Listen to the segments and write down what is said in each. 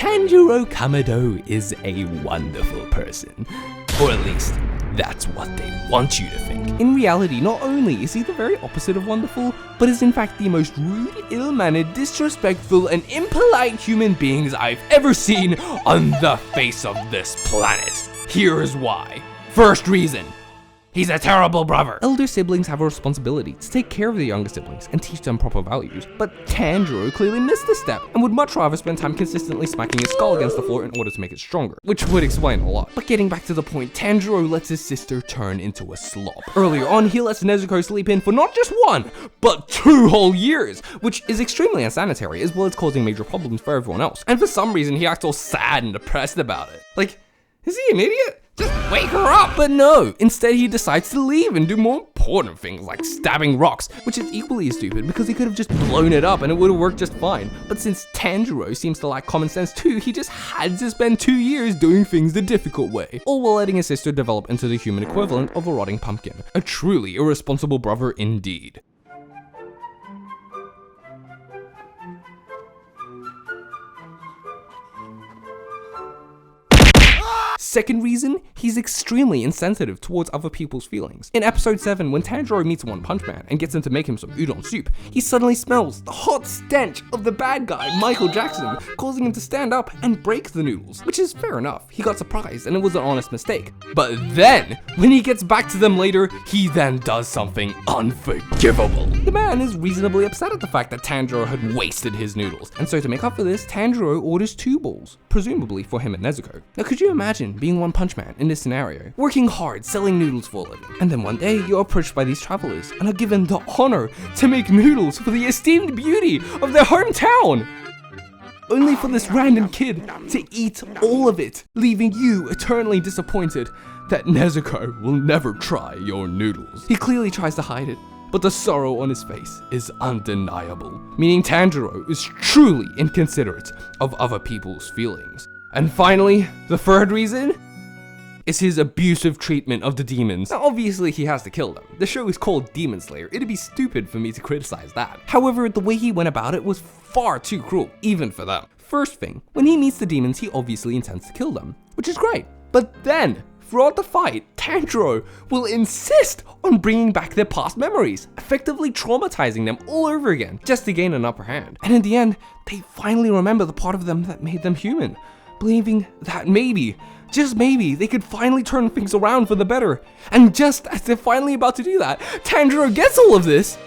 Tanjiro Kamado is a wonderful person. Or at least, that's what they want you to think. In reality, not only is he the very opposite of wonderful, but is in fact the most rude, ill-mannered, disrespectful, and impolite human beings I've ever seen on the face of this planet. Here's why. First reason. He's a terrible brother. Elder siblings have a responsibility to take care of their younger siblings and teach them proper values. But Tanjiro clearly missed this step and would much rather spend time consistently smacking his skull against the floor in order to make it stronger, which would explain a lot. But getting back to the point, Tanjiro lets his sister turn into a slob. Earlier on, he lets Nezuko sleep in for not just 1, but 2 whole years, which is extremely unsanitary, as well as causing major problems for everyone else. And for some reason, he acts all sad and depressed about it. Like, is he an idiot? Just wake her up! But no, instead he decides to leave and do more important things like stabbing rocks, which is equally as stupid because he could have just blown it up and it would have worked just fine. But since Tanjiro seems to lack common sense too, he just had to spend 2 years doing things the difficult way, all while letting his sister develop into the human equivalent of a rotting pumpkin. A truly irresponsible brother indeed. Second reason, he's extremely insensitive towards other people's feelings. In episode 7, when Tanjiro meets One Punch Man and gets him to make him some udon soup, he suddenly smells the hot stench of the bad guy, Michael Jackson, causing him to stand up and break the noodles, which is fair enough. He got surprised and it was an honest mistake. But then, when he gets back to them later, he then does something unforgivable. The man is reasonably upset at the fact that Tanjiro had wasted his noodles, and so to make up for this, Tanjiro orders 2 bowls, presumably for him and Nezuko. Now could you imagine being One Punch Man in this scenario, working hard, selling noodles for a living, and then one day you're approached by these travelers and are given the honor to make noodles for the esteemed beauty of their hometown, only for this random kid to eat all of it, leaving you eternally disappointed that Nezuko will never try your noodles. He clearly tries to hide it, but the sorrow on his face is undeniable, meaning Tanjiro is truly inconsiderate of other people's feelings. And finally, the third reason is his abusive treatment of the demons. Now, obviously he has to kill them. The show is called Demon Slayer. It'd be stupid for me to criticize that. However, the way he went about it was far too cruel, even for them. First thing, when he meets the demons, he obviously intends to kill them, which is great. But then, throughout the fight, Tanjiro will insist on bringing back their past memories, effectively traumatizing them all over again, just to gain an upper hand. And in the end, they finally remember the part of them that made them human, believing that maybe, just maybe, they could finally turn things around for the better. And just as they're finally about to do that, Tanjiro gets all of this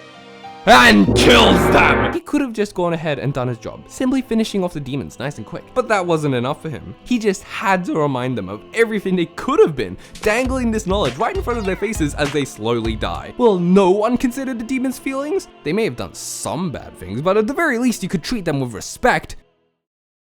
and kills them! He could have just gone ahead and done his job, simply finishing off the demons nice and quick. But that wasn't enough for him. He just had to remind them of everything they could have been, dangling this knowledge right in front of their faces as they slowly die. Will no one consider the demons' feelings? They may have done some bad things, but at the very least you could treat them with respect.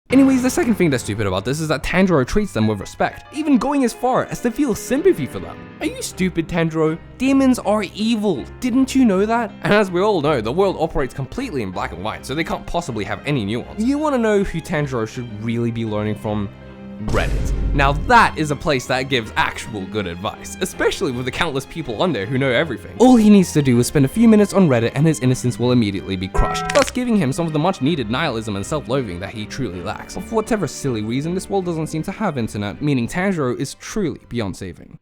Anyways, the second thing that's stupid about this is that Tanjiro treats them with respect, even going as far as to feel sympathy for them. Are you stupid, Tanjiro? Demons are evil. Didn't you know that? And as we all know, the world operates completely in black and white, so they can't possibly have any nuance. You want to know who Tanjiro should really be learning from? Reddit. Now that is a place that gives actual good advice, especially with the countless people on there who know everything. All he needs to do is spend a few minutes on Reddit and his innocence will immediately be crushed, thus giving him some of the much needed nihilism and self-loathing that he truly lacks. But for whatever silly reason, this world doesn't seem to have internet, meaning Tanjiro is truly beyond saving.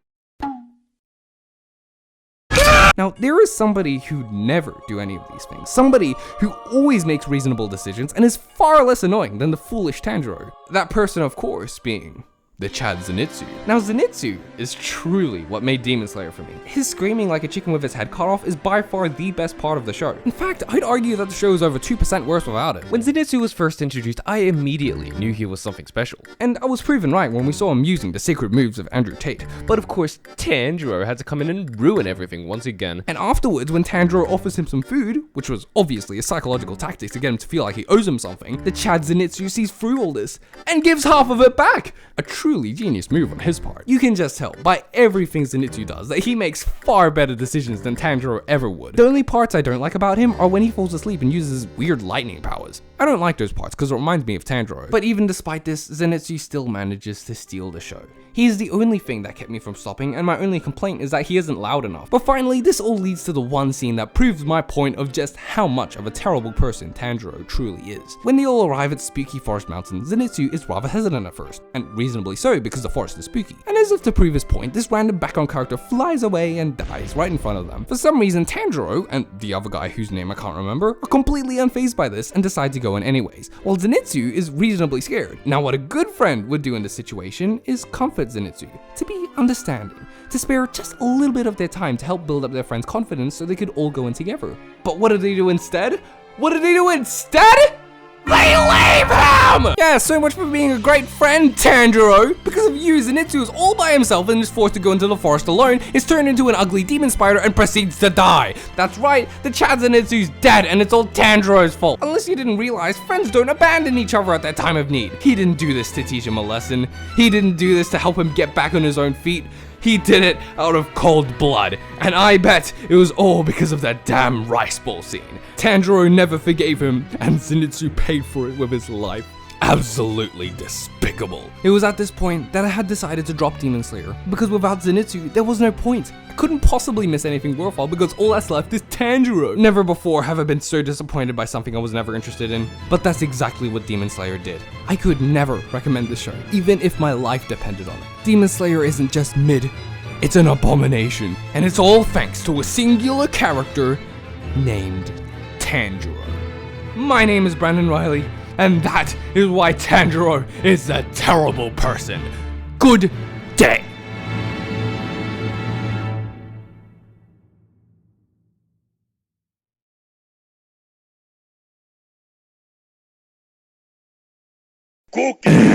Now, there is somebody who'd never do any of these things. Somebody who always makes reasonable decisions and is far less annoying than the foolish Tanjiro. That person, of course, being the Chad Zenitsu. Now, Zenitsu is truly what made Demon Slayer for me. His screaming like a chicken with its head cut off is by far the best part of the show. In fact, I'd argue that the show is over 2% worse without it. When Zenitsu was first introduced, I immediately knew he was something special. And I was proven right when we saw him using the sacred moves of Andrew Tate. But of course, Tanjiro had to come in and ruin everything once again. And afterwards, when Tanjiro offers him some food, which was obviously a psychological tactic to get him to feel like he owes him something, the Chad Zenitsu sees through all this and gives half of it back. A truly genius move on his part. You can just tell by everything Zenitsu does that he makes far better decisions than Tanjiro ever would. The only parts I don't like about him are when he falls asleep and uses his weird lightning powers. I don't like those parts because it reminds me of Tanjiro. But even despite this, Zenitsu still manages to steal the show. He is the only thing that kept me from stopping, and my only complaint is that he isn't loud enough. But finally, this all leads to the one scene that proves my point of just how much of a terrible person Tanjiro truly is. When they all arrive at Spooky Forest Mountain, Zenitsu is rather hesitant at first, and reasonably so because the forest is spooky. And as if to prove his point, this random background character flies away and dies right in front of them. For some reason, Tanjiro, and the other guy whose name I can't remember, are completely unfazed by this and decide to go in anyways, while Zenitsu is reasonably scared. Now what a good friend would do in this situation is comfort Zenitsu, to be understanding, to spare just a little bit of their time to help build up their friend's confidence so they could all go in together. But what did they do instead? What did they do instead? They leave him! Yeah, so much for being a great friend, Tanjiro. Because of you, Zenitsu is all by himself and is forced to go into the forest alone, is turned into an ugly demon spider and proceeds to die. That's right, the Chad Zenitsu's dead and it's all Tanjiro's fault. Unless you didn't realize, friends don't abandon each other at that time of need. He didn't do this to teach him a lesson. He didn't do this to help him get back on his own feet. He did it out of cold blood, and I bet it was all because of that damn rice bowl scene. Tanjiro never forgave him, and Zenitsu paid for it with his life. Absolutely despicable. It was at this point that I had decided to drop Demon Slayer, because without Zenitsu, there was no point. I couldn't possibly miss anything worthwhile because all that's left is Tanjiro. Never before have I been so disappointed by something I was never interested in, but that's exactly what Demon Slayer did. I could never recommend this show, even if my life depended on it. Demon Slayer isn't just mid, it's an abomination, and it's all thanks to a singular character named Tanjiro. My name is Brandon Riley, and that is why Tanjiro is a terrible person. Good day. Cookie!